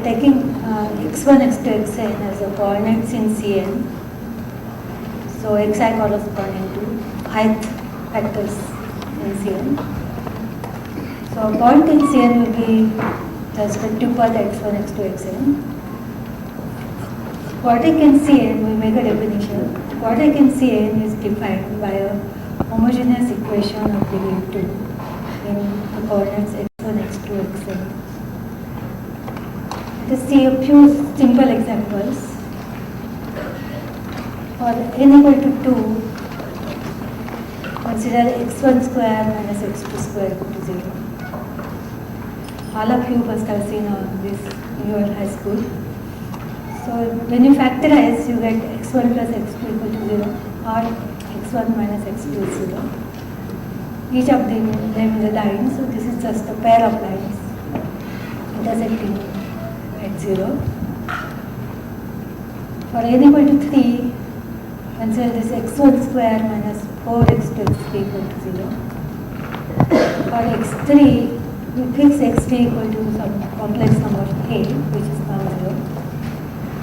taking x1, x2, xn as the coordinates in Cn. So xi corresponding to ith factors in Cn. So a point in Cn will be the respective path x1, x2, xn. Quadratic in Cn, we make a definition. Quadratic in Cn is defined by a homogeneous equation of degree 2 in the coordinates x1, x2, xn. Let us see a few simple examples. For n equal to 2, consider x1 square minus x2 square equal to 0. All of you must have seen this in your high school. So when you factorize, you get x1 plus x2 equal to 0 or x1 minus x2 is 0. Each of them is a line, so this is just a pair of lines intersecting at 0. For n equal to 3, consider this x1 square minus 4x2 x3 equal to 0. For x3, we fix x3 equal to some complex number a, which is non-zero.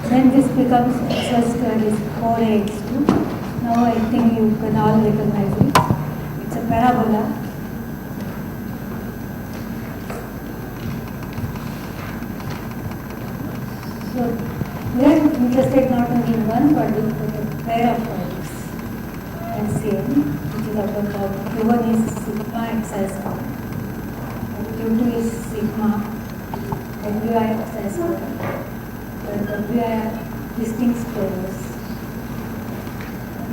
Then this becomes x1 square is 4ax2. Now I think you can all recognize it. It's a parabola. So we are interested not only in one quadratic but a pair of quadratics and Cn, which is of the form Q1 is sigma xi square and Q2 is sigma wi xi square. We are distinct scalars.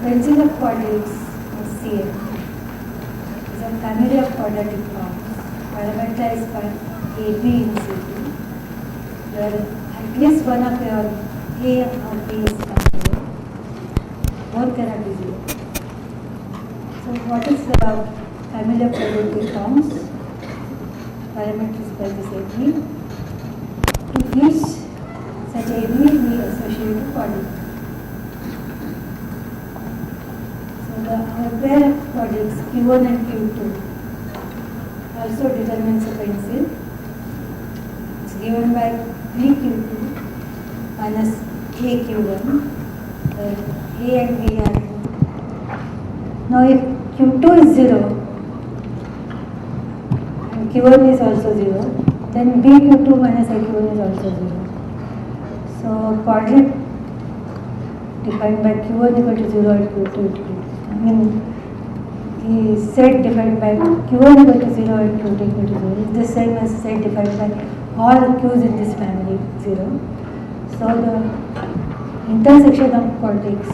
Pencil of quadratics or Cn is a family of quadratic forms parameterized by AB in C2, where at least one of your A or B is non-zero. Both cannot be zero. So what is the family of quadratic forms parameterized by this AB? To each such AB we associate a quadratic. So our pair of quadratics Q1 and Q2 also determines a pencil. It's given by BQ2 minus AQ1, where A and B are. Now if Q2 is 0 and Q1 is also 0, then BQ2 minus AQ1 is also 0. So quadratic defined by Q1 equal to 0 and Q2 equal to, the set defined by Q1 equal to 0 and Q2 equal to 0 is the same as set defined by all Q's in this family 0. So the intersection of quadratics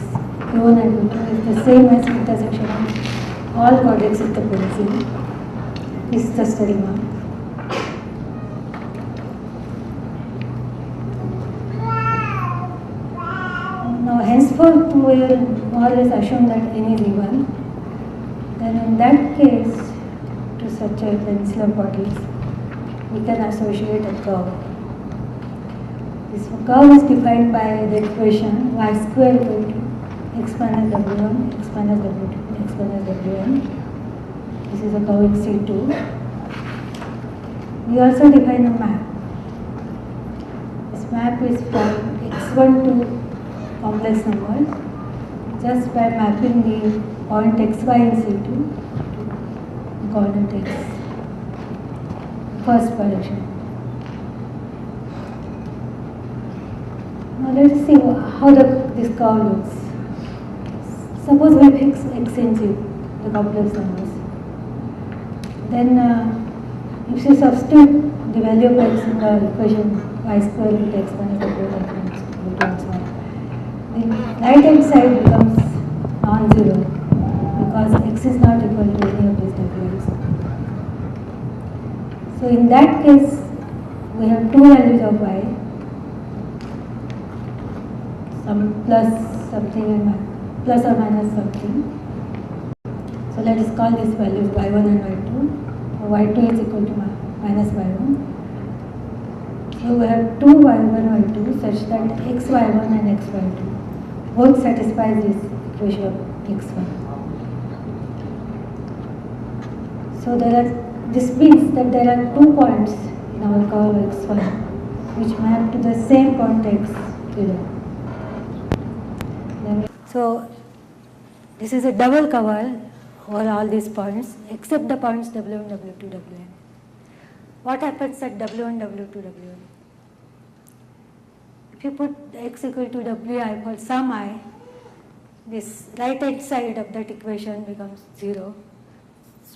Q1 and Q2 is the same as intersection of all quadratics with the pencil. This is just a remark. Now henceforth we will more or less assume that n is even. Then in that case, to such a pencil of quadratics, we can associate a curve. This curve is defined by the equation y square equal to x minus w1, x minus w2, x minus w1. This is a curve in C2. We also define a map. This map is from x1 to complex numbers just by mapping the point xy in C2 to coordinate x, first direction. Now let us see how this curve looks. Suppose we fix x in C, the complex numbers. Then if you substitute the value of x in the equation y square equal to x minus w1 equal to and so on, the right hand side becomes non-zero because x is not equal to any of these w's. So in that case, we have two values of y, some plus something and plus or minus something. So let us call these values y1 and y2. So y2 is equal to minus y1. So we have two y1 and y2 such that xy1 and xy2 both satisfy this equation of x1. So this means that there are 2 points in our curve x1 which map to the same point x, 0. So this is a double cover over all these points except the points W1, W2, Wn. What happens at W1, W2, Wn? If you put x equal to Wi for some I, this right hand side of that equation becomes 0.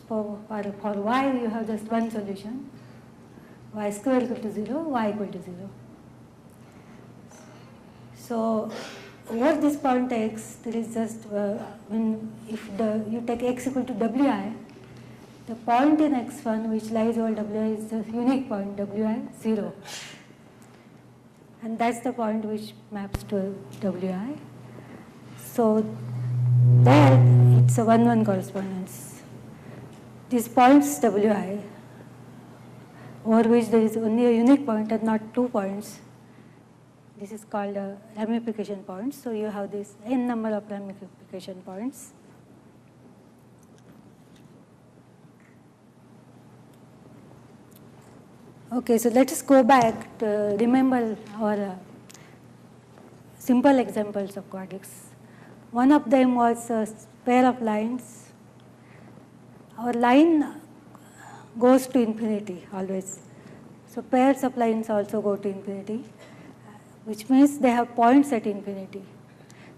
For y you have just one solution, y square equal to 0, y equal to 0. So over this point x, there is just if you take x equal to Wi, the point in x1 which lies over Wi is the unique point Wi 0, and that's the point which maps to Wi. So there it's a 1-1 correspondence. These points Wi, over which there is only a unique point and not two points, this is called a ramification point. So you have this n number of ramification points. Okay, so let us go back to remember our simple examples of quadrics. One of them was a pair of lines. Our line goes to infinity always. So pairs of lines also go to infinity, which means they have points at infinity.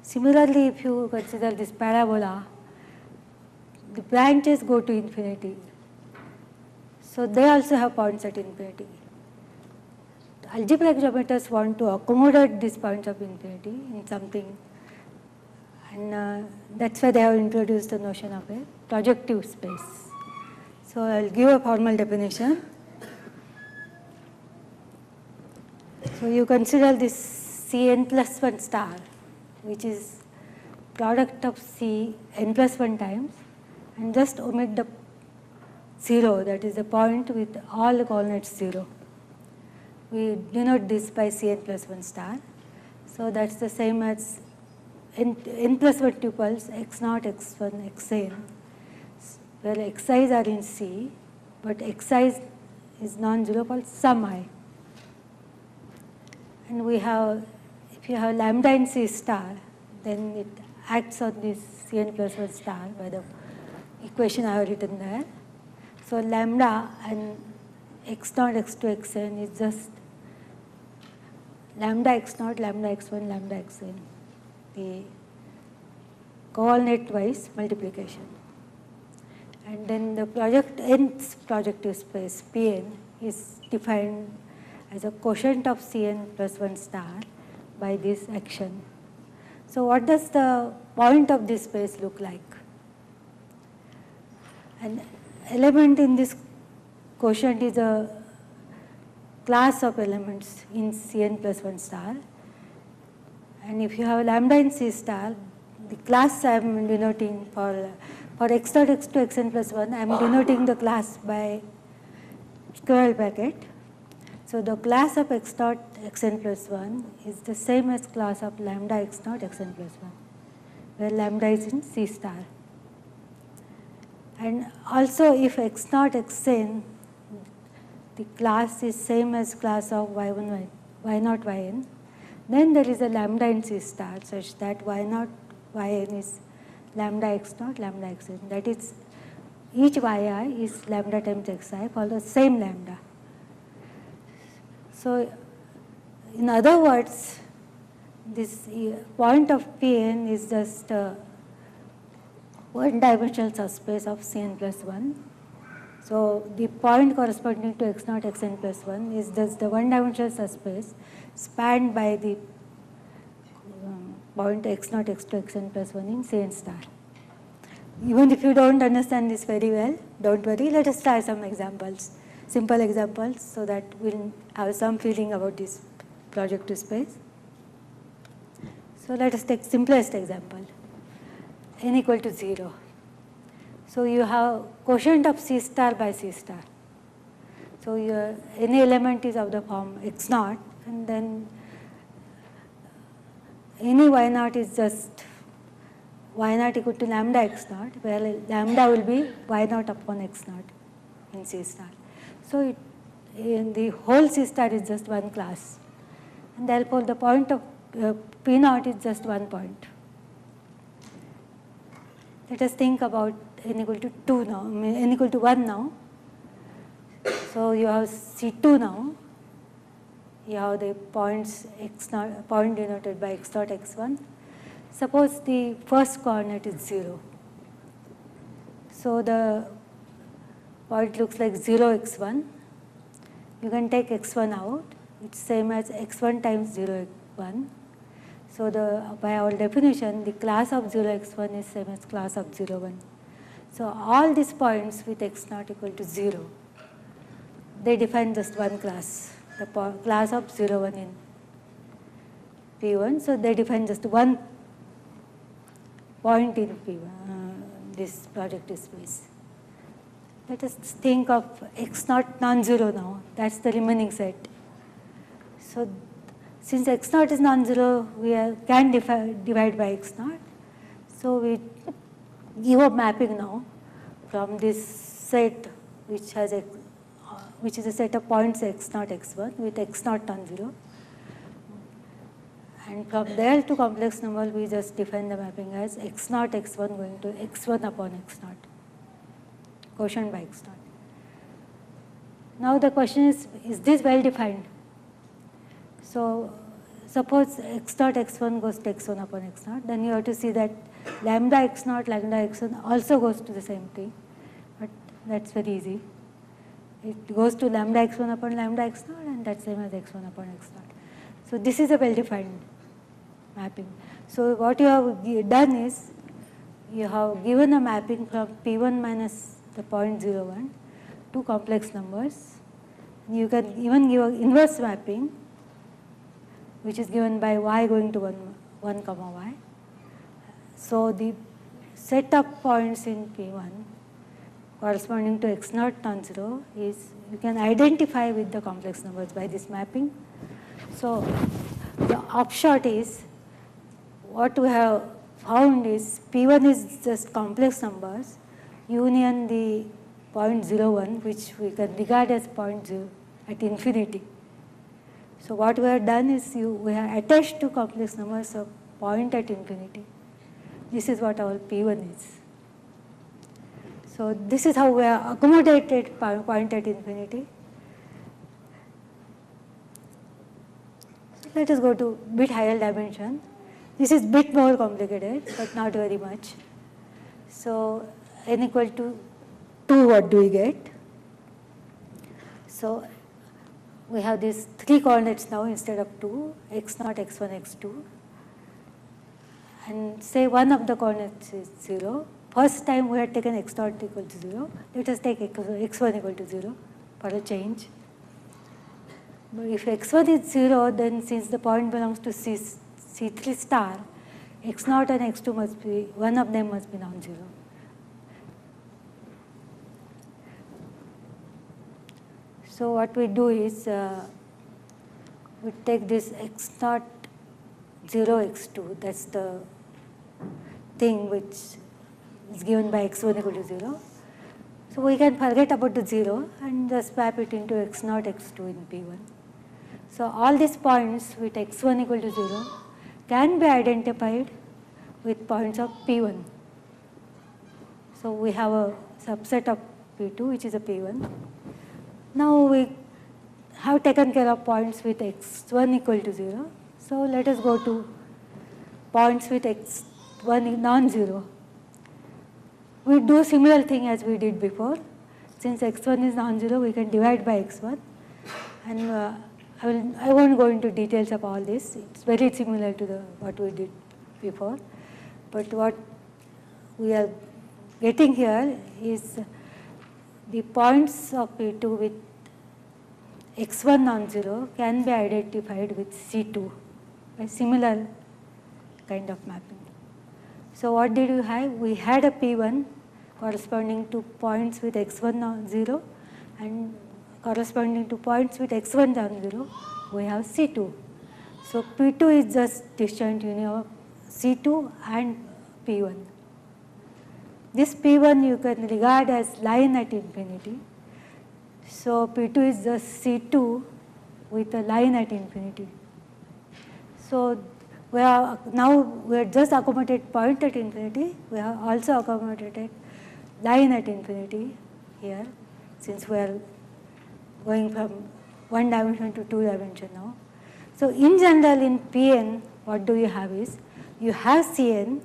Similarly, if you consider this parabola, the branches go to infinity. So they also have points at infinity. The algebraic geometers want to accommodate these points of infinity in something, and that's why they have introduced the notion of a projective space. So I'll give a formal definition. So you consider this Cn plus 1 star, which is product of Cn plus 1 times, and just omit the 0, that is the point with all the coordinates 0. We denote this by Cn plus 1 star. So that's the same as n plus 1 tuples x0, x1, xn, where xi's are in C, but xi is non-zero for some I. And we have, if you have lambda in C star, then it acts on this Cn plus 1 star by the equation I have written there. So lambda and x0, x2, xn is just lambda x0, lambda x1, lambda xn, the coordinate wise multiplication. And then the nth projective space Pn is defined as a quotient of Cn plus 1 star by this action. So what does the point of this space look like? An element in this quotient is a class of elements in Cn plus 1 star. And if you have lambda in C star, the class I am denoting for x0, x2, xn plus 1, I am denoting the class by square bracket. So the class of x0, xn plus 1 is the same as class of lambda x0, xn plus 1, where lambda is in C star. And also if x0, xn, the class is same as class of y1, y0, yn, then there is a lambda in C star such that y0, yn is lambda x0, lambda xn. That is, each yi is lambda times xi for the same lambda. So in other words, this point of Pn is just a one-dimensional subspace of Cn plus 1. So the point corresponding to x0, xn plus 1 is just the one-dimensional subspace spanned by the point x0, x2, xn plus 1 in Cn star. Even if you don't understand this very well, don't worry, let us try some examples, simple examples, so that we'll have some feeling about this projective space. So let us take simplest example, n equal to 0. So you have quotient of C star by C star. So your any element is of the form x0, and then any y0 is just y0 equal to lambda x0, where lambda will be y0 upon x0 in C star. So in the whole C star is just one class, and therefore the point of P naught is just one point. Let us think about n equal to 2 now, n equal to 1 now. So you have C2 now. You have the points x naught, point denoted by x naught, x1. Suppose the first coordinate is 0. So the point looks like 0, x1. You can take x1 out. It's same as x1 times 0, x1. So by our definition, the class of 0, x1 is same as class of 0, 1. So all these points with x naught equal to 0, they define just one class, the class of 0, 1 in P1. So they define just one point in P1, this projective space. Let us think of x naught non-zero now. That's the remaining set. So since x naught is non-zero, we can divide by x naught. So we give a mapping now from this set which has which is a set of points x naught, x1 with x naught non-zero. And from there to complex number, we just define the mapping as x naught, x1 going to x1 upon x naught, quotient by x naught. Now the question is this well defined? So suppose x naught, x1 goes to x1 upon x naught, then you have to see that lambda x naught, lambda x1 also goes to the same thing, but that's very easy. It goes to lambda x1 upon lambda x naught, and that's same as x1 upon x naught. So this is a well defined mapping. So what you have done is you have given a mapping from P1 minus the point 0, 1 to complex numbers. You can even give an inverse mapping, which is given by y going to 1 comma y. So the set of points in P1 corresponding to x naught non-zero is you can identify with the complex numbers by this mapping. So the upshot is what we have found is P1 is just complex numbers union the point 0, 1, which we can regard as point 0 at infinity. So what we have done is we have attached to complex numbers a point at infinity. This is what our P1 is. So this is how we have accommodated point at infinity. So let us go to bit higher dimension. This is bit more complicated, but not very much. So n equal to 2, what do we get? So we have these 3 coordinates now instead of 2, x naught, x1, x2. And say one of the coordinates is 0. First time we had taken x naught equal to 0. Let us take x1 equal to 0 for a change. But if x1 is 0, then since the point belongs to C3 star, x naught and x2 must be, one of them must be non-zero. So what we do is we take this x naught 0, x2, that's the thing which is given by x1 equal to 0. So we can forget about the 0 and just map it into x naught, x2 in P1. So all these points with x1 equal to 0 can be identified with points of P1. So we have a subset of P2 which is a P1. Now we have taken care of points with x1 equal to 0. So let us go to points with x1 non-zero. We do similar thing as we did before. Since x1 is non-zero, we can divide by x1. And I won't go into details of all this. It's very similar to what we did before. But what we are getting here is the points of P2 with x1 non-zero can be identified with C2 by similar kind of mapping. So what did we have? We had a P1 corresponding to points with x1 non-zero, and corresponding to points with x1 non-zero, we have C2. So P2 is just disjoint union of C2 and P1. This P1 you can regard as line at infinity. So P2 is just C2 with a line at infinity. So we are just accommodated point at infinity. We have also accommodated line at infinity here, since we are going from one dimension to two dimension now. So in general in Pn, what do you have is, you have Cn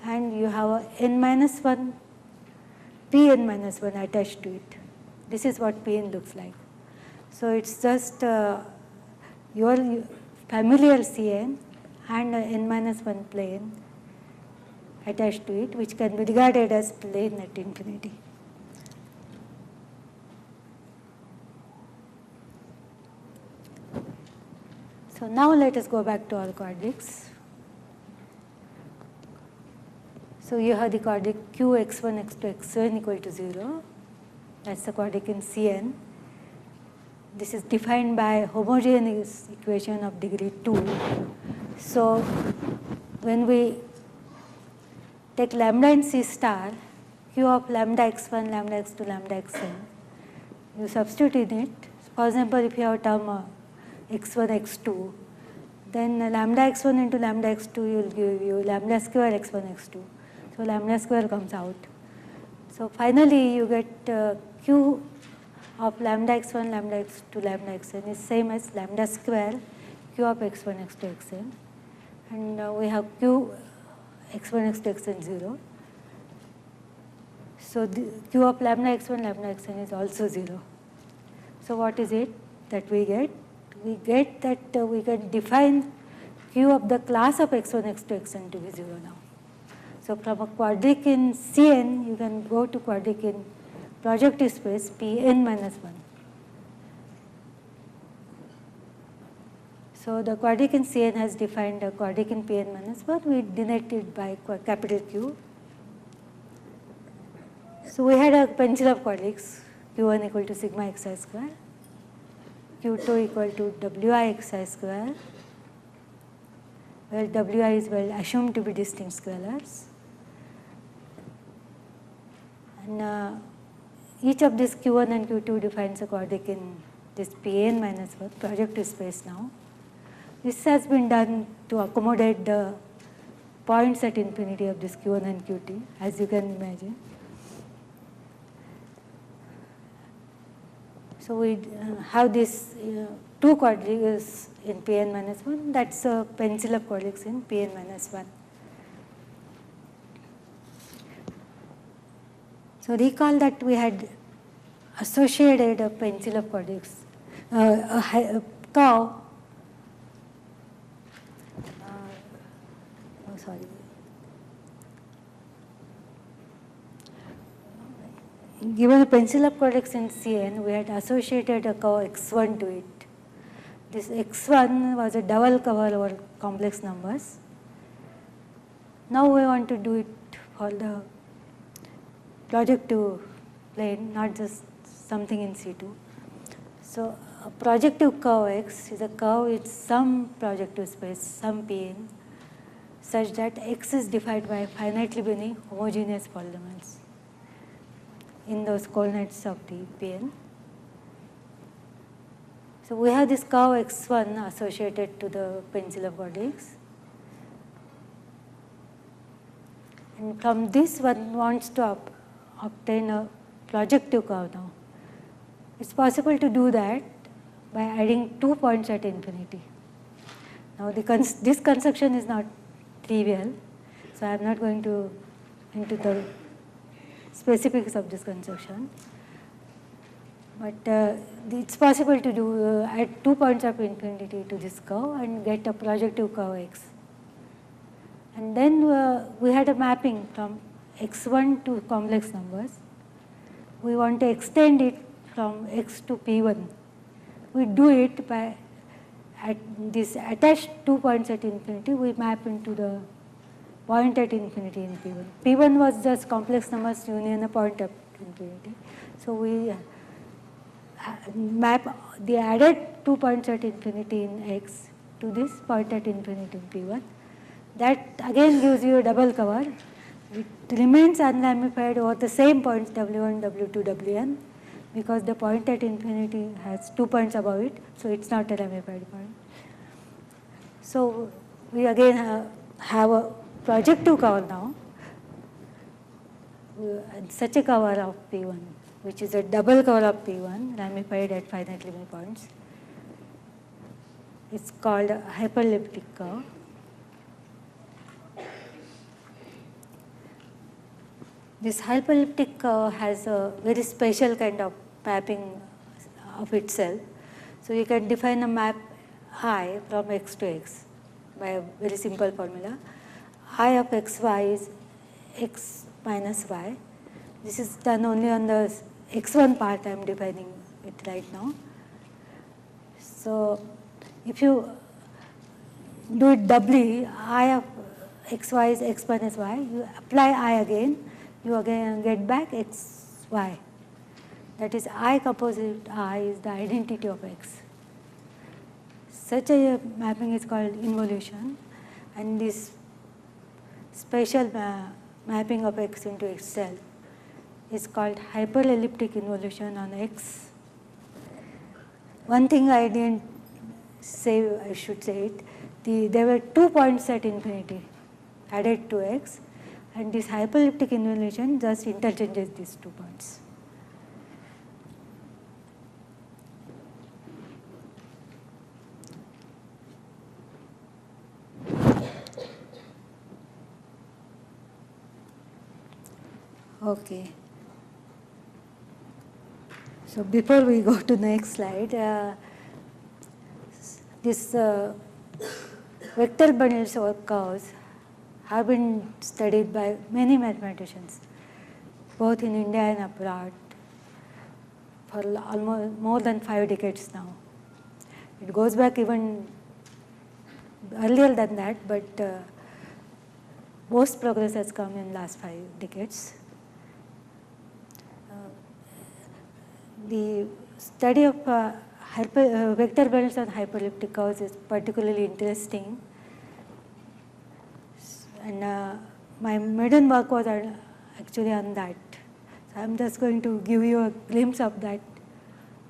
and you have a n minus 1, Pn minus 1 attached to it. This is what Pn looks like. So it's just your familiar Cn and n minus 1 plane attached to it, which can be regarded as plane at infinity. So now let us go back to our quadrics. So you have the quadric Q x1, x2, xn equal to 0. That's the quadric in Cn. This is defined by homogeneous equation of degree 2. So when we take lambda in C star, Q of lambda x1, lambda x2, lambda xn, you substitute in it. For example, if you have a term x1, x2, then lambda x1 into lambda x2 will give you lambda square x1, x2. So lambda square comes out. So finally you get Q of lambda x1, lambda x2, lambda xn is same as lambda square Q of x1, x2, xn. And we have Q x1, x2, xn 0. So the Q of lambda x1, lambda xn is also 0. So what is it that we get? We get that we can define Q of the class of x1, x2, xn to be 0 now. So from a quadric in Cn, you can go to quadric in projective space Pn minus 1. So the quadric in Cn has defined a quadric in Pn minus 1. We denote it by capital Q. So we had a pencil of quadrics, Q1 equal to sigma xi square, Q2 equal to wi xi square, where wi is assumed to be distinct scalars. And each of these Q1 and Q2 defines a quadric in this Pn minus 1 projective space now. This has been done to accommodate the points at infinity of this Q1 and Qt, as you can imagine. So we have this two quadrics in Pn minus 1. That's a pencil of quadrics in Pn minus 1. So recall that we had associated a pencil of quadrics, a curve. Given a pencil of quadrics in Cn, we had associated a curve x1 to it. This x1 was a double curve over complex numbers. Now we want to do it for the projective plane, not just something in C2. So a projective curve x is a curve with some projective space, some Pn, such that x is defined by finitely many homogeneous polynomials in those coordinates of the Pn. So we have this curve x1 associated to the pencil of quadrics. And from this one wants to obtain a projective curve now. It's possible to do that by adding 2 points at infinity. Now this construction is not trivial, so I am not going to into the specifics of this construction. But it's possible to do add 2 points of infinity to this curve and get a projective curve x. And then we had a mapping from x1 to complex numbers. We want to extend it from x to P1. We do it by at this attached 2 points at infinity, we map into the point at infinity in P1. P1 was just complex numbers union a point at infinity. So we map the added 2 points at infinity in x to this point at infinity in P1. That again gives you a double cover. It remains unramified over the same points W1, W2, Wn, because the point at infinity has 2 points above it, so it's not a ramified point. So we again have a projective cover now, such a cover of P1, which is a double cover of P1 ramified at finitely many points. It's called a hyperelliptic curve. This hyperelliptic curve has a very special kind of mapping of itself. So you can define a map I from x to x by a very simple formula. I of xy is x minus y. This is done only on the x1 part I am defining it right now. So if you do it doubly, I of xy is x minus y, you apply I again, you again get back xy. That is I composite I is the identity of x. Such a mapping is called involution, and this special mapping of x into itself is called hyperelliptic involution on x. One thing I didn't say, I should say it, there were 2 points at infinity added to x, and this hyperelliptic involution just interchanges these 2 points. Okay. So before we go to the next slide, this vector bundles or curves have been studied by many mathematicians, both in India and abroad, for almost more than 5 decades now. It goes back even earlier than that, but most progress has come in last 5 decades. The study of vector bundles on hyperelliptic curves is particularly interesting, and my maiden work was actually on that. So I'm just going to give you a glimpse of that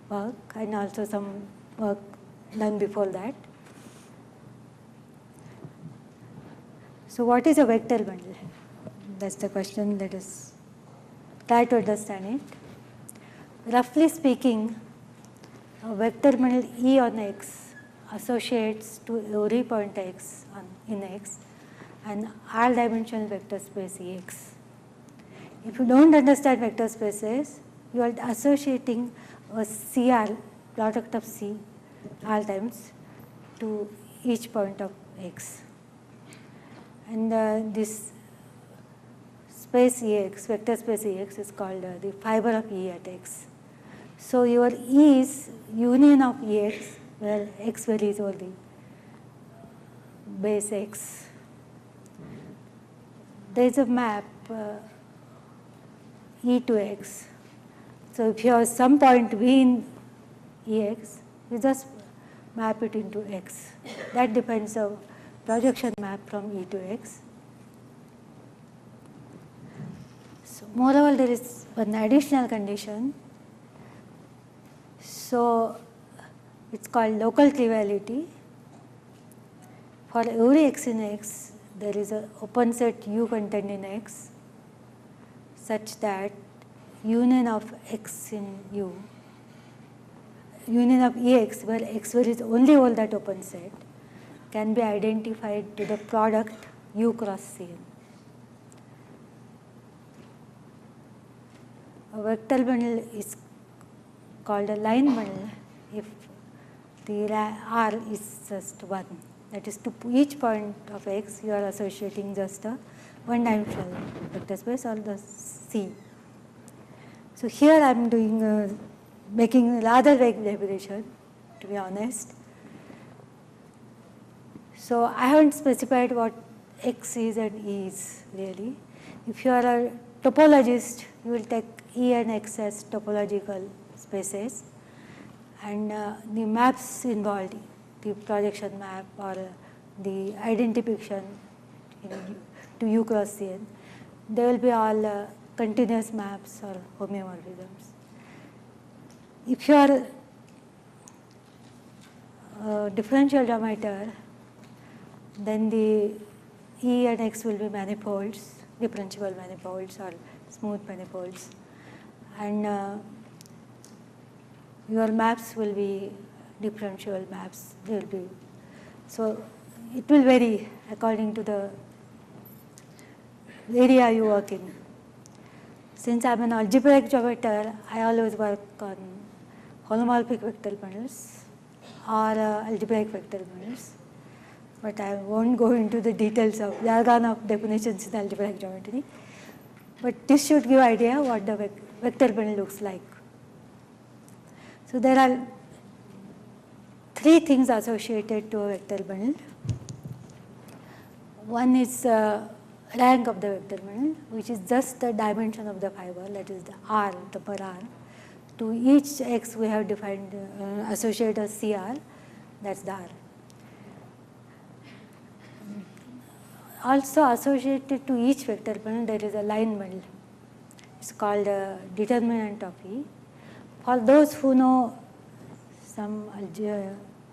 work and also some work done before that. So what is a vector bundle? That's the question. Let us try to understand it. Roughly speaking, a vector bundle E on X associates to every point X in X an R-dimensional vector space Ex. If you don't understand vector spaces, you are associating a CR, product of C, R times, to each point of X. And this space Ex, vector space Ex, is called the fiber of E at X. So your E is union of Ex, where X varies over the base X. There is a map E to X. So if you have some point V in Ex, you just map it into X. That defines a projection map from E to X. So moreover, there is one additional condition. So it's called local triviality. For every X in X, there is an open set U contained in X such that union of X in U, union of Ex, where X varies only over that open set, can be identified to the product U cross Cn. A vector bundle is called a line bundle if the R is just 1. That is, to each point of X, you are associating just a one-dimensional vector space or the C. So here I am doing making rather vague definition, to be honest. So I haven't specified what X is and E is really. If you are a topologist, you will take E and X as topological spaces, and the maps involved, the projection map or the identification to U cross Cn, they will be all continuous maps or homeomorphisms. if you are a differential geometer, then the E and X will be manifolds, differentiable manifolds or smooth manifolds, and your maps will be differential maps. They will be, so it will vary according to the area you work in. Since I'm an algebraic geometer, I always work on holomorphic vector bundles or algebraic vector bundles. But I won't go into the details of jargon of definitions in algebraic geometry. But this should give idea what the vector bundle looks like. So there are three things associated to a vector bundle. One is rank of the vector bundle, which is just the dimension of the fiber, that is the R, the per R. To each X we have defined associated as CR, that's the R. Also associated to each vector bundle there is a line bundle. It's called a determinant of E. For those who know some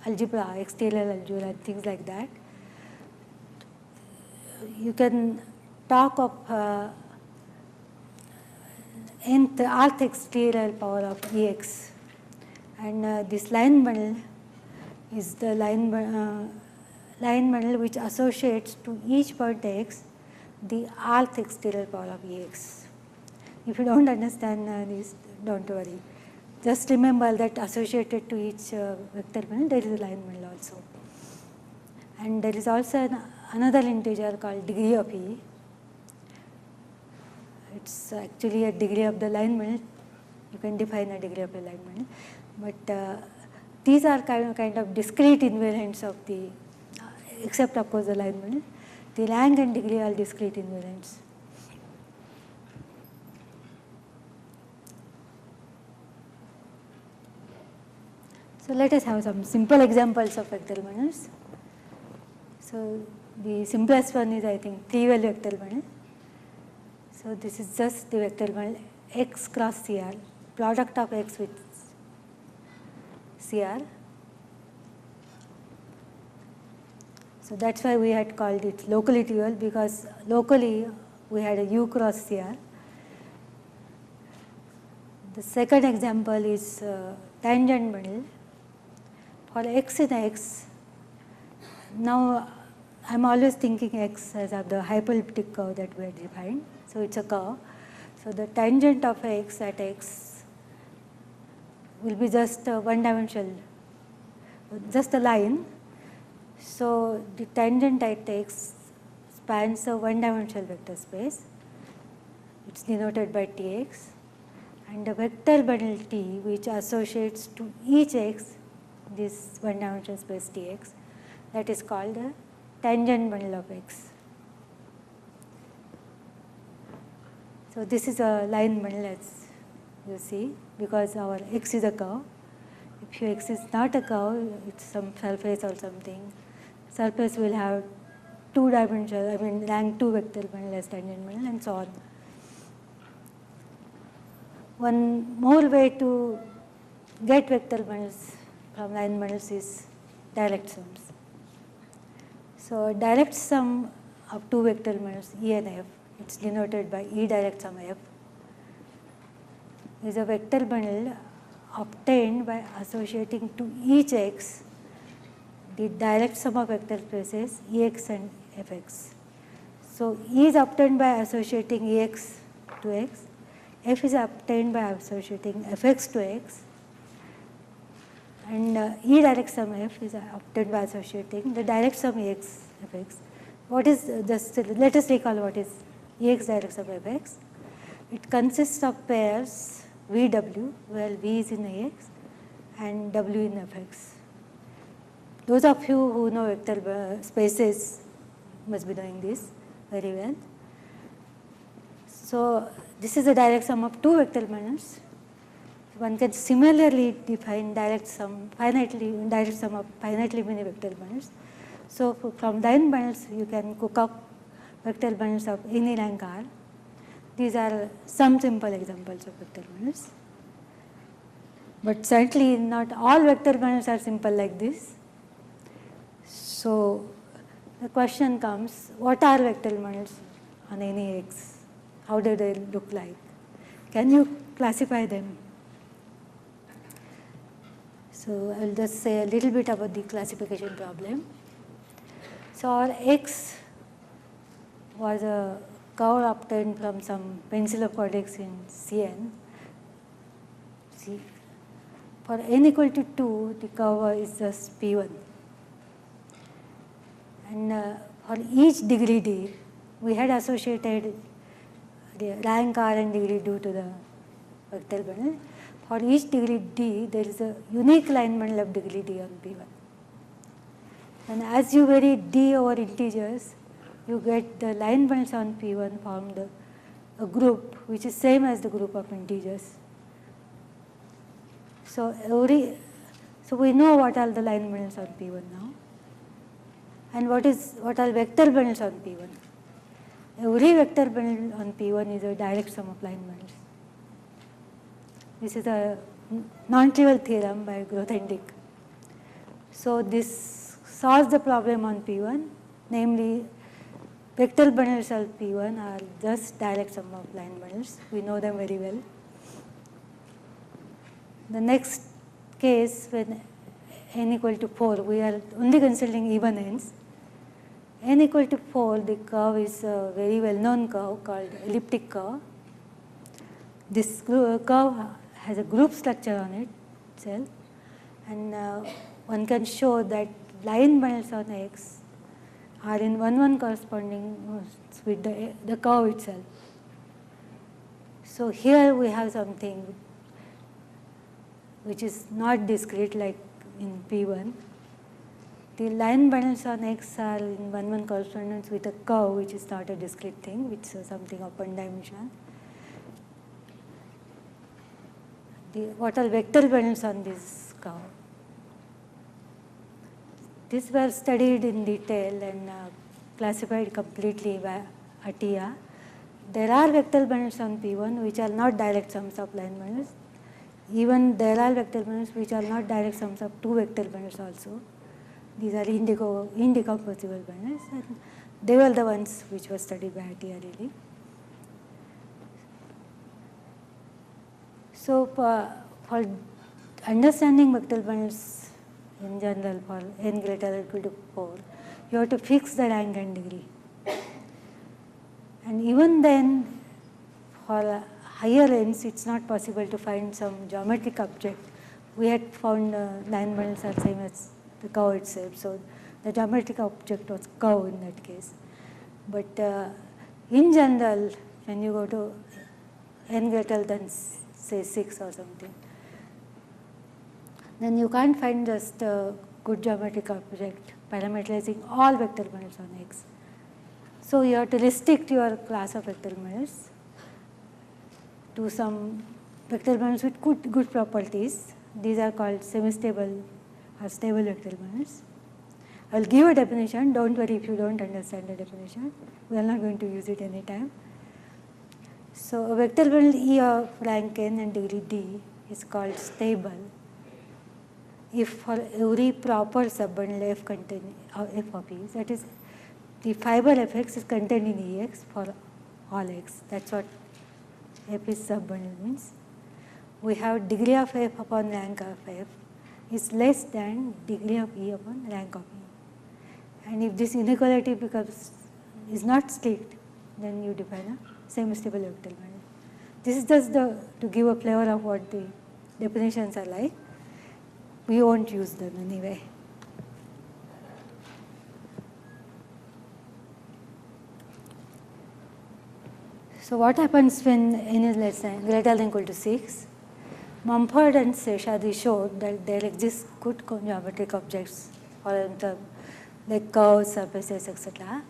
algebra, exterior algebra, things like that, you can talk of nth exterior power of Ex, and this line bundle is the line bundle which associates to each point X the rth exterior power of Ex. If you don't understand this, don't worry. Just remember that associated to each vector bundle there is a line bundle also. And there is also another integer called degree of E. It's actually a degree of the line bundle. You can define a degree of a line bundle. But these are kind of discrete invariants of the, except of course the line bundle. The rank and degree are discrete invariants. So let us have some simple examples of vector bundles. So the simplest one is, I think, 3-value vector bundle. So this is just the vector bundle X cross CR, product of X with CR. So that's why we had called it locally trivial, because locally we had a U cross CR. The second example is tangent bundle. For X in X, now I'm always thinking X as of the hyperelliptic curve that we had defined. So it's a curve. So the tangent of X at X will be just one dimensional, just a line. So the tangent at X spans a one-dimensional vector space. It's denoted by Tx. And the vector bundle T, which associates to each X this one-dimensional space Tx, that is called the tangent bundle of X. So this is a line bundle, as you see, because our X is a curve. If your X is not a curve, it's some surface or something, surface will have two-dimensional, rank 2 vector bundle as tangent bundle, and so on. One more way to get vector bundles from line bundles is direct sums. So direct sum of two vector bundles E and F, it's denoted by E direct sum F, is a vector bundle obtained by associating to each X the direct sum of vector spaces Ex and Fx. So E is obtained by associating Ex to X, F is obtained by associating Fx to X, and E direct sum F is obtained by associating the direct sum Ex Fx. What is just, let us recall what is Ex direct sum Fx. It consists of pairs VW, where V is in Ax and W in Fx. Those of you who know vector spaces must be knowing this very well. So this is a direct sum of two vector bundles. One can similarly define direct sum of finitely many vector bundles. So from line bundles you can cook up vector bundles of any rank R. These are some simple examples of vector bundles. But certainly not all vector bundles are simple like this. So the question comes, what are vector bundles on any X? How do they look like? Can you classify them? So I will just say a little bit about the classification problem. So our X was a curve obtained from some pencil of coordinates in Cn. See, for n equal to 2, the curve is just P1. And for each degree d, we had associated the rank R and degree due to the vector bundle. For each degree d, there is a unique line bundle of degree d on P1. And as you vary d over integers, you get the line bundles on P1 formed a group which is same as the group of integers. So we know what are the line bundles on P1 now. And what are vector bundles on P1? Every vector bundle on P1 is a direct sum of line bundles. This is a non-trivial theorem by Grothendieck. So this solves the problem on P1, namely vector bundles of P1 are just direct sum of line bundles. We know them very well. The next case, when n equal to 4, we are only considering even n's. N equal to 4, the curve is a very well-known curve called elliptic curve. This curve has a group structure on it itself, and one can show that line bundles on X are in 1-1 corresponding with the curve itself. So here we have something which is not discrete like in P1. The line bundles on X are in 1-1 correspondence with a curve which is not a discrete thing, which is something of one dimension. What are vector bundles on this curve? These were studied in detail and classified completely by Atiyah. There are vector bundles on P1 which are not direct sums of line bundles. Even there are vector bundles which are not direct sums of two vector bundles also. These are indecomposable bundles, and they were the ones which were studied by Atiyah really. So for understanding vector bundles in general for n greater than or equal to 4, you have to fix the rank and degree. And even then, for higher ends, it's not possible to find some geometric object. We had found line bundles are same as the curve itself, so the geometric object was curve in that case. But in general, when you go to n greater than say 6 or something, then you can't find just a good geometric object parameterizing all vector bundles on X. So you have to restrict your class of vector bundles to some vector bundles with good properties. These are called semi-stable or stable vector bundles. I will give a definition. Don't worry if you don't understand the definition. We are not going to use it any time. So a vector bundle E of rank n and degree d is called stable if for every proper subbundle f containing f of E, that is, the fiber fx is contained in Ex for all x. That's what f is subbundle means. We have degree of f upon rank of f is less than degree of E upon rank of E. And if this inequality is not strict, then you define a semi-stable vector bundle. This is just to give a flavor of what the definitions are like. We won't use them anyway. So what happens when n is greater than equal to 6? Mumford and Seshadri showed that there exist good geometric objects, for example, like curves, surfaces, etc.,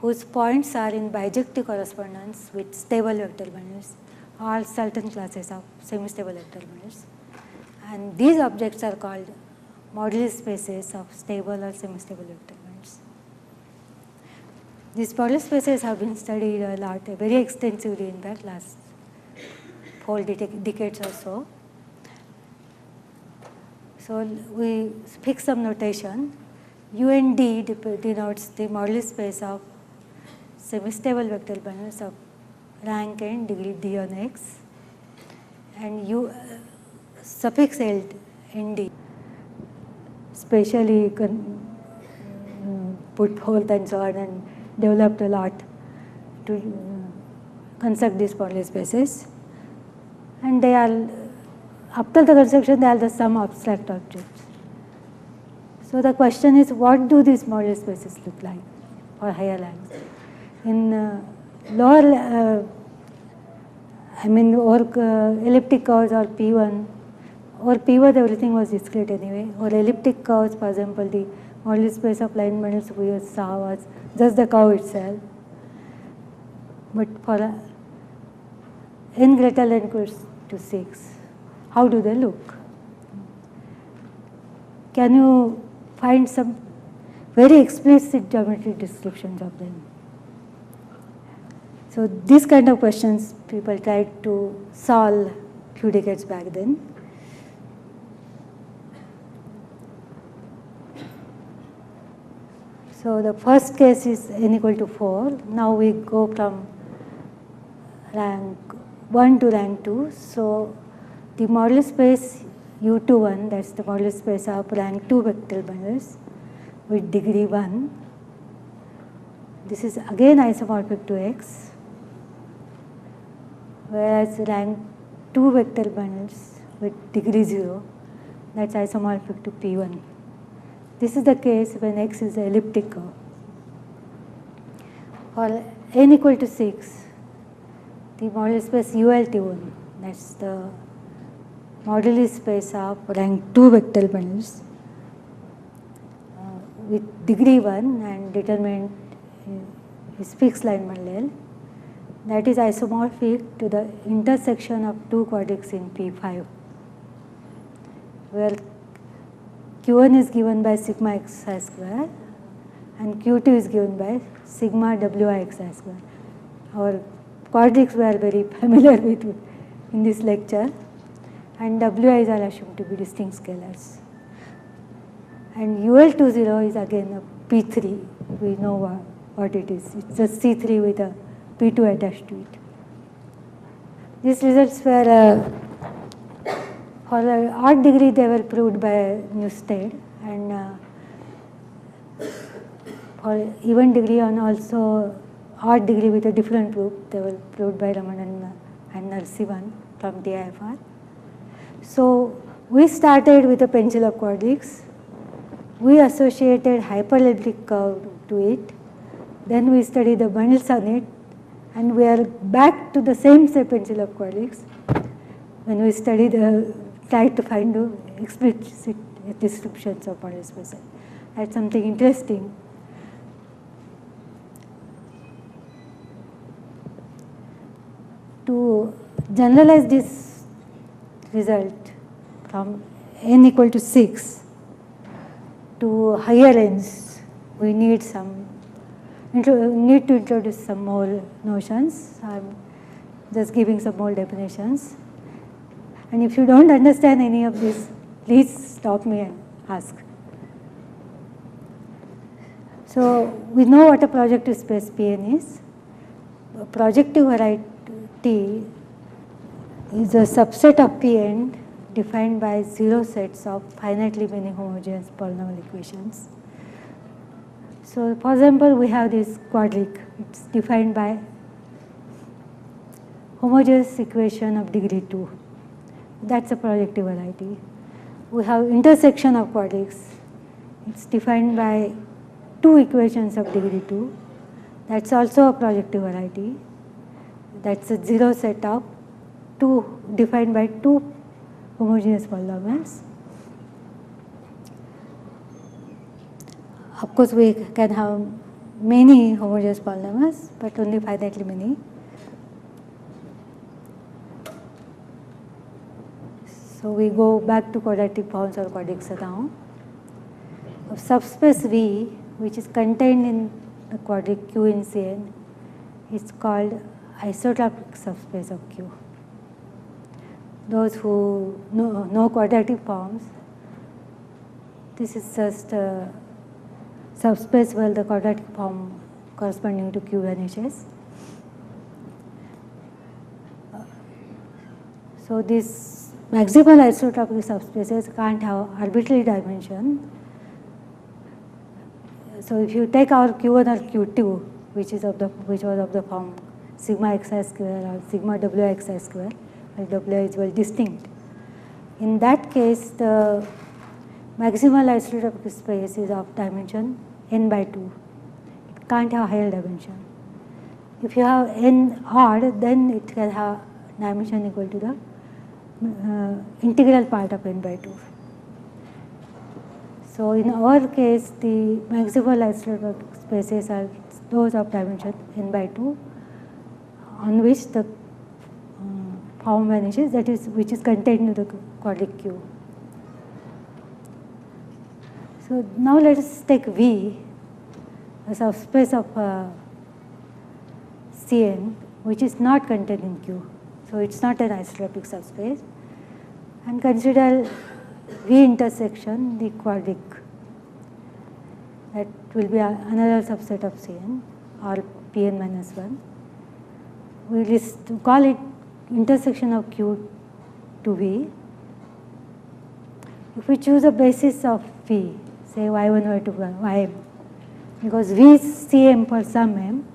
whose points are in bijective correspondence with stable vector bundles or certain classes of semi-stable vector bundles. And these objects are called moduli spaces of stable or semi-stable vector bundles. These moduli spaces have been studied a lot, very extensively in fact, last 4 decades or so. So we fix some notation. U and D denotes the moduli space of semi-stable vector bundles of rank n degree d on x, and U suffix L nd specially put forth and so on and developed a lot to construct these moduli spaces, and they are, after the construction, they are the some abstract objects. So the question is, what do these moduli spaces look like for higher ranks? In lower, or elliptic curves or P1, or P1 everything was discrete anyway, or elliptic curves, for example, the moduli space of line bundles we saw was just the curve itself. But for n greater than equals to 6, how do they look? Can you find some very explicit geometric descriptions of them? So these kind of questions people tried to solve a few decades back then. So the first case is n equal to 4. Now we go from rank 1 to rank 2. So the moduli space U21, that's the moduli space of rank 2 vector bundles with degree 1. This is again isomorphic to X, whereas rank 2 vector bundles with degree 0, that's isomorphic to P1. This is the case when X is the elliptic curve. For n equal to 6, the moduli space ULT1, that's the moduli space of rank 2 vector bundles with degree 1 and determinant is fixed line bundle L, that is isomorphic to the intersection of two quadrics in P5, where Q1 is given by sigma xi square and Q2 is given by sigma wi xi square. Our quadrics we are very familiar with in this lecture, and wi's are assumed to be distinct scalars. And UL20 is again a P3, we know what it is. It's a C3 with a P2 attached to it. These results were for the odd degree they were proved by Newstead, and for even degree and also odd degree with a different proof they were proved by Ramanan and Narsivan from DIFR. So we started with a pencil of quadrics. We associated hyperelliptic curve to it. Then we studied the bundles on it, and we are back to the same pencil of quadrics when we study tried to find the explicit descriptions of moduli spaces. That's something interesting. To generalize this result from n equal to 6 to higher ends, we need to introduce some more notions. I'm just giving some more definitions. And if you don't understand any of this, please stop me and ask. So we know what a projective space Pn is. A projective variety is a subset of Pn defined by zero sets of finitely many homogeneous polynomial equations. So for example, we have this quadric. It's defined by homogeneous equation of degree 2. That's a projective variety. We have intersection of quadrics. It's defined by two equations of degree 2. That's also a projective variety. That's a zero set of two defined by two homogeneous polynomials. Of course, we can have many homogeneous polynomials, but only finitely many. So we go back to quadratic forms or quadrics now. Of subspace V, which is contained in the quadric Q in Cn, is called isotropic subspace of Q. Those who know quadratic forms this is just a subspace where the quadratic form corresponding to Q vanishes. So these maximal isotropic subspaces can't have arbitrary dimension. So if you take our Q1 or Q2, which was of the form sigma xi square or sigma wi xi square, where wi is well distinct. In that case, the maximal isotropic space is of dimension n by 2. It can't have higher dimension. If you have n odd, then it can have dimension equal to the integral part of n by 2. So in our case, the maximal isotropic spaces are those of dimension n by 2, on which the form vanishes, that is, which is contained in the quadratic Q. So now let us take V, a subspace of Cn, which is not contained in Q. So it's not an isotropic subspace, and consider V intersection the quadratic. That will be another subset of Cn, or Pn minus 1. We call it intersection of Q to V. If we choose a basis of V, say y1, y2, ym, because V is Cm for some m,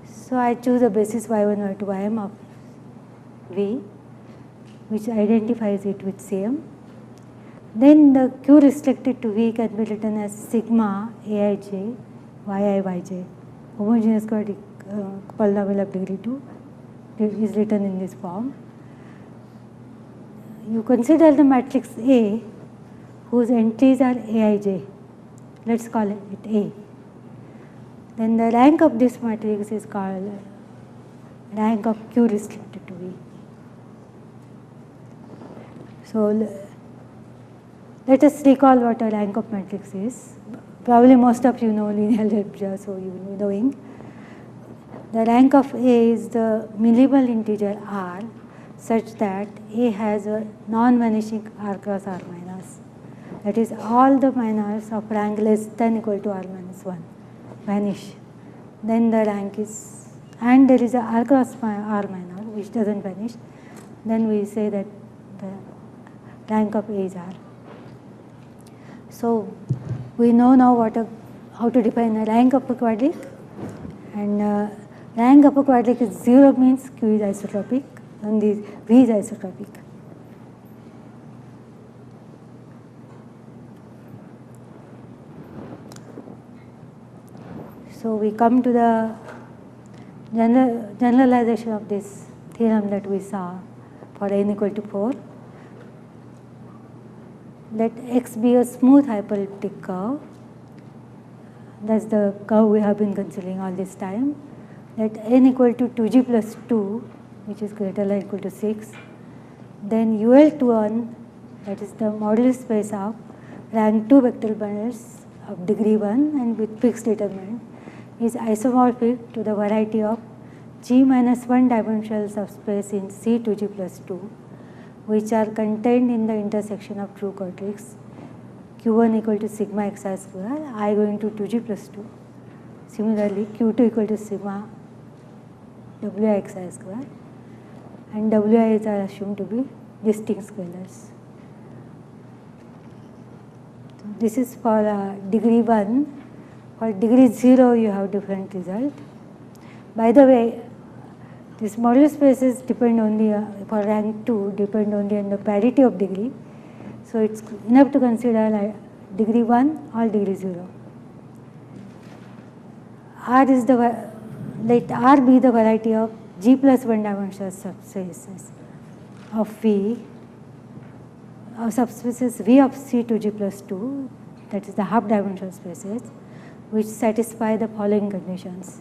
so I choose a basis y1, y2, ym of V, which identifies it with Cm. Then the Q restricted to V can be written as sigma aij yi yj, homogeneous quadratic polynomial of degree 2 is written in this form. You consider the matrix A, whose entries are aij. Let's call it A. Then the rank of this matrix is called rank of Q restricted to V. So let us recall what a rank of matrix is. Probably most of you know linear algebra, so you will be knowing. The rank of A is the minimal integer R, such that A has a non-vanishing R cross R minus. That is, all the minors of rank less than equal to R minus 1 vanish. Then the rank is, and there is a R cross R minor which doesn't vanish. Then we say that the rank of A is R. So we know now how to define a rank of a quadratic, and rank of a quadratic is 0 means Q is isotropic and V is isotropic. So we come to the generalization of this theorem that we saw for n equal to 4. Let x be a smooth hyperelliptic curve. That's the curve we have been considering all this time. Let n equal to 2g plus 2, which is greater than or equal to 6. Then UL21, that is the modulus space of rank 2 vector bundles of degree 1 and with fixed determinant, is isomorphic to the variety of G minus 1 dimensional subspace in C 2g plus 2, which are contained in the intersection of true quadratics Q1 equal to sigma xi square, I going to 2g plus 2. Similarly, Q2 equal to sigma wi xi square, and wi's are assumed to be distinct scalars. So this is for degree 1. For degree 0, you have different result. By the way, these modulus spaces depend only for rank 2 depend only on the parity of degree. So it's enough to consider like degree 1 or degree 0. R is let R be the variety of G plus 1 dimensional subspaces of V, of subspaces V of C to G plus 2, that is the half dimensional spaces, which satisfy the following conditions.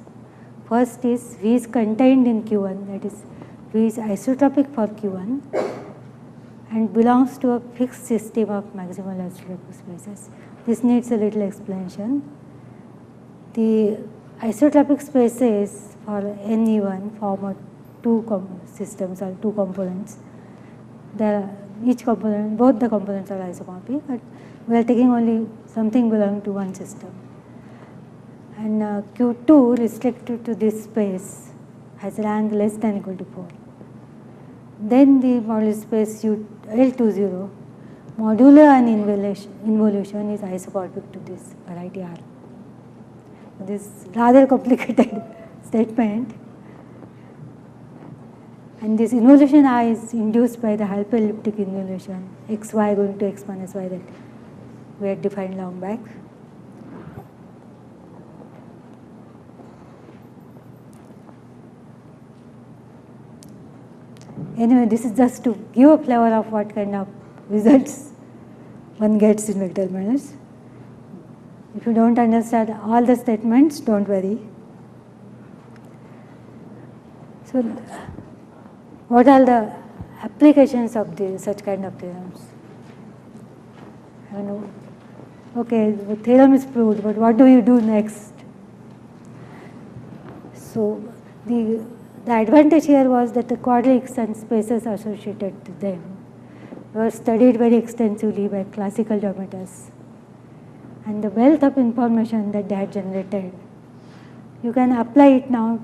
First is V is contained in Q1, that is V is isotropic for Q1 and belongs to a fixed system of maximal isotropic spaces. This needs a little explanation. The isotropic spaces for NE1 form a two systems or two components. Each component, both the components are isomorphic, but we are taking only something belonging to one system. And Q2 restricted to this space has rank less than equal to 4. Then the modulus space L20 modular and involution is isomorphic to this variety R. This is rather complicated statement, and this involution I is induced by the hyperelliptic involution xy going to x minus y that we had defined long back. Anyway, this is just to give a flavor of what kind of results one gets in vector bundles. If you don't understand all the statements, don't worry. So, what are the applications of such kind of theorems? I don't know. Okay, the theorem is proved, but what do you do next? So, the advantage here was that the quadrics and spaces associated with them were studied very extensively by classical geometers. And the wealth of information that they had generated, you can apply it now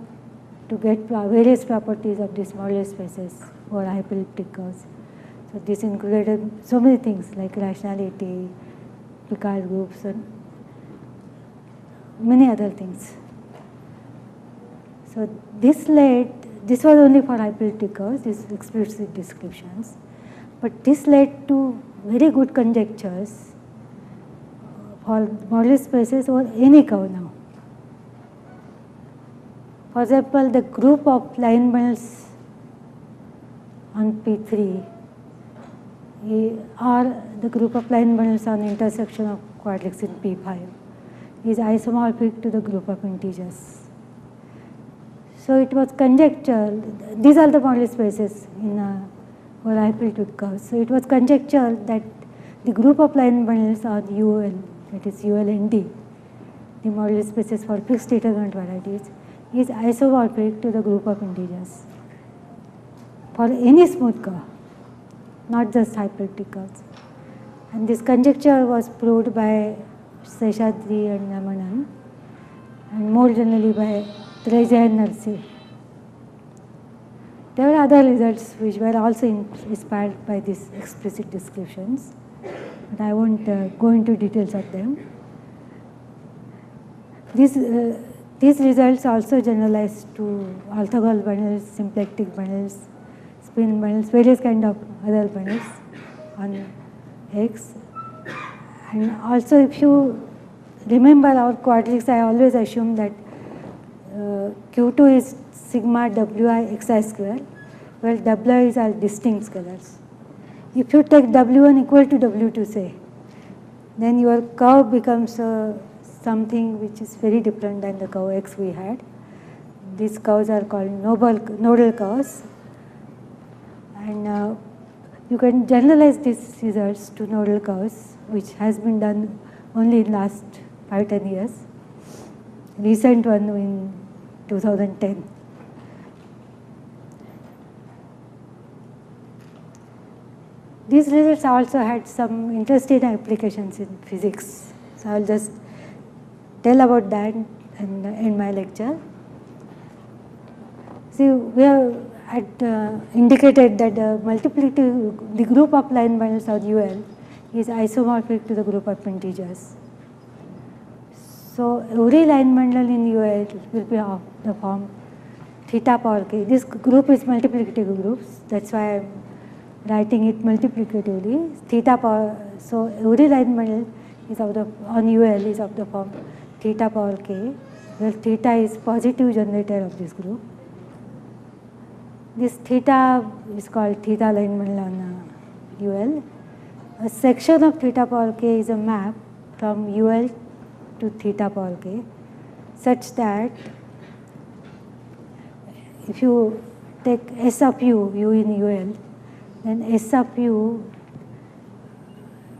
to get various properties of these modulus spaces or hyperelliptic curves. So this included so many things like rationality, Picard groups, and many other things. So this was only for hyperelliptic curves, these explicit descriptions, but this led to very good conjectures for modulus spaces or any curve now. For example, the group of line bundles on P3 or the group of line bundles on intersection of quadrics in P5 is isomorphic to the group of integers. So it was conjecture, these are the modulus spaces in for hyperelliptic curves. So it was conjecture that the group of line bundles on UL, that is ULND, the modulus spaces for fixed determinant varieties, is isomorphic to the group of integers for any smooth curve, not just hyperelliptic curves. And this conjecture was proved by Seshadri and Ramanan, and more generally by Treja and Narsi. There were other results which were also inspired by these explicit descriptions, but I won't go into details of them. These results also generalized to orthogonal bundles, symplectic bundles, spin bundles, various kind of other bundles on X. And also, if you remember our quadrics, I always assume that Q2 is sigma Wi xi square, well Wi is all distinct scalars. If you take W1 equal to W2 say, then your curve becomes something which is very different than the curve X we had. These curves are called nodal curves, and you can generalize these results to nodal curves, which has been done only in last 5-10 years. Recent one in 2010. These results also had some interesting applications in physics. So I will just tell about that and end my lecture. See, we have indicated that the group of line bundles or UL is isomorphic to the group of integers. So every line bundle in UL will be of the form theta power k. This group is multiplicative groups. That's why I'm writing it multiplicatively. Theta power. So every line bundle is of the on UL is of the form theta power k, where theta is positive generator of this group. This theta is called theta line bundle on UL. A section of theta power k is a map from UL to theta power k, such that if you take S of u in UL, then S of u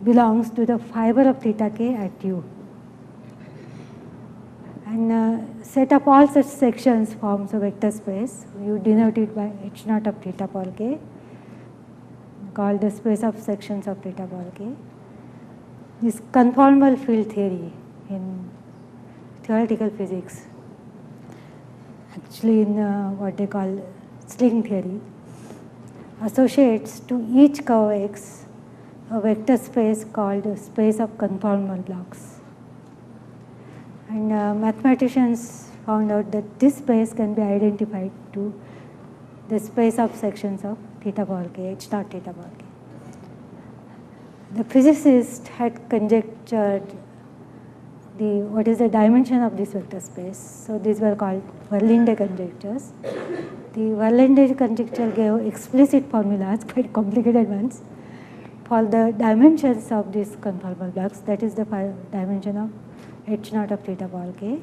belongs to the fiber of theta k at u. And set of all such sections forms a vector space. You denote it by h naught of theta power k, called the space of sections of theta power k. this conformal field theory in theoretical physics, actually in what they call string theory, associates to each curve X a vector space called a space of conformal blocks. And mathematicians found out that this space can be identified to the space of sections of theta power k, h naught theta power k. The physicist had conjectured what is the dimension of this vector space. So these were called Verlinde conjectures. The Verlinde conjecture gave explicit formulas, quite complicated ones, for the dimensions of these conformal blocks, that is the dimension of h naught of theta power k.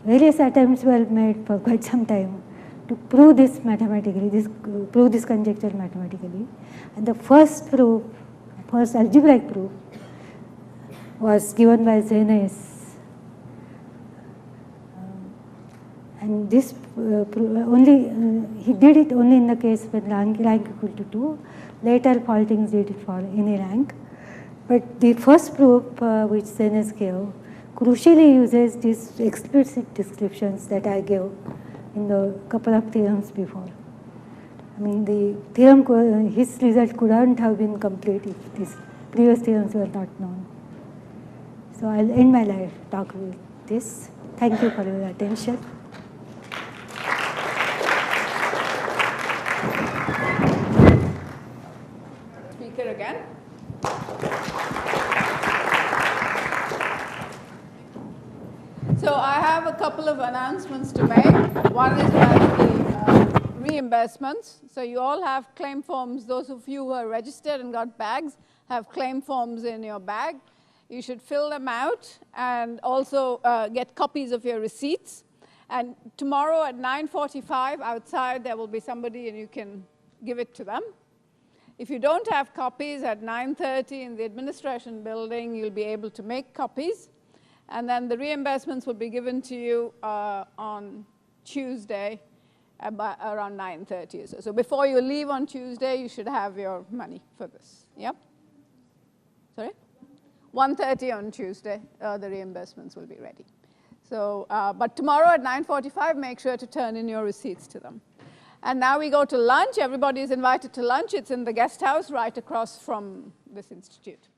Various attempts were made for quite some time to prove this mathematically, prove this conjecture mathematically. And the first proof, first algebraic proof, was given by Zenes. And this he did it only in the case when rank equal to 2. Later Faltings did it for any rank. But the first proof which Zenes gave crucially uses these explicit descriptions that I gave in the couple of theorems before. I mean, the theorem, his result couldn't have been complete if these previous theorems were not known. So I'll end my talk with this. Thank you for your attention. Speaker again. So I have a couple of announcements to make. One is about the reimbursements. So you all have claim forms. Those of you who are registered and got bags have claim forms in your bag. You should fill them out and also get copies of your receipts. And tomorrow at 9:45 outside, there will be somebody and you can give it to them. If you don't have copies, at 9:30 in the administration building, you'll be able to make copies. And then the reimbursements will be given to you on Tuesday around 9:30 or so. So before you leave on Tuesday, you should have your money for this. Yep? Sorry? 1:30 on Tuesday, the reimbursements will be ready. So, but tomorrow at 9:45, make sure to turn in your receipts to them. And now we go to lunch. Everybody is invited to lunch. It's in the guest house right across from this institute.